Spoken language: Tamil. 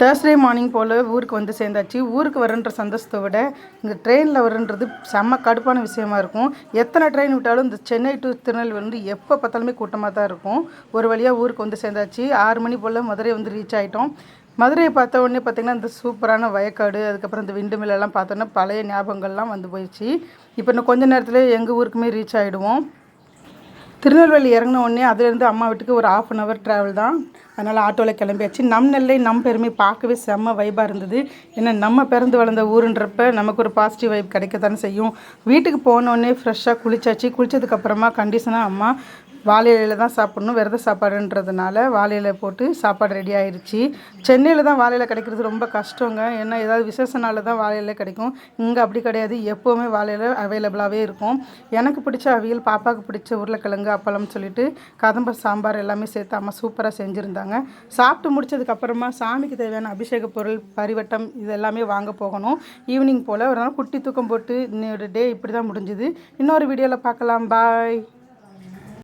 தேர்ஸ்டே மார்னிங் போல் ஊருக்கு வந்து சேர்ந்தாச்சு. ஊருக்கு வரன்ற சந்தோஷத்தை விட இங்கே ட்ரெயினில் வரன்றது செம்ம கடுப்பான விஷயமா இருக்கும். எத்தனை ட்ரெயின் விட்டாலும் இந்த சென்னை டு திருநெல்வேலி வந்து எப்போ பார்த்தாலுமே கூட்டமாக தான் இருக்கும். ஒரு வழியாக ஊருக்கு வந்து சேர்ந்தாச்சு. 6 மணி போல் மதுரை வந்து ரீச் ஆகிட்டோம். மதுரையை பார்த்த உடனே பார்த்திங்கன்னா இந்த சூப்பரான வயக்காடு, அதுக்கப்புறம் இந்த விண்டு மில்லெல்லாம் பார்த்தோன்னா பழைய ஞாபகங்கள்லாம் வந்து போயிடுச்சு. இப்போ இன்னும் கொஞ்சம் நேரத்தில் எங்கள் ஊருக்குமே ரீச் ஆகிடுவோம். திருநெல்வேலி இறங்கின உடனே அதுலேருந்து அம்மா வீட்டுக்கு ஒரு 1/2 hour ட்ராவல் தான். அதனால் ஆட்டோவில் கிளம்பியாச்சு. நம் நெல்லை நம் பெருமை பார்க்கவே செம்ம வைப்பாக இருந்தது. ஏன்னா நம்ம பிறந்து வளர்ந்த ஊருன்றப்ப நமக்கு ஒரு பாசிட்டிவ் வைப் கிடைக்கத்தானே செய்யும். வீட்டுக்கு போனோடனே ஃப்ரெஷ்ஷாக குளிச்சாச்சு. குளித்ததுக்கப்புறமா கண்டிஷனாக அம்மா வாழை இலையில் தான் சாப்பிட்ணும், விரத சாப்பாடுன்றதுனால வாழை இலை போட்டு சாப்பாடு ரெடி ஆயிடுச்சு. சென்னையில் தான் வாழை இலை கிடைக்கிறது ரொம்ப கஷ்டங்க. ஏன்னா ஏதாவது விசேஷ நாளில் தான் வாழை இலை கிடைக்கும். இங்கே அப்படி கிடையாது, எப்போவுமே வாழை இலை அவைலபிளாகவே இருக்கும். எனக்கு பிடிச்ச அவியல், பாப்பாவுக்கு பிடிச்ச உருளைக்கிழங்கு, அப்பளம்னு சொல்லிட்டு கதம்ப சாம்பார் எல்லாமே சேர்த்து அம்மா சூப்பராக செஞ்சுருந்தாங்க. சாப்பிட்டு முடிச்சதுக்கப்புறமா சாமிக்கு தேவையான அபிஷேக பொருள், பரிவட்டம் இது எல்லாமே வாங்க போகணும். ஈவினிங் போல் ஒரு நாள் குட்டி தூக்கம் போட்டு இன்னொரு டே இப்படி தான் முடிஞ்சுது. இன்னொரு வீடியோவில் பார்க்கலாம். பாய்.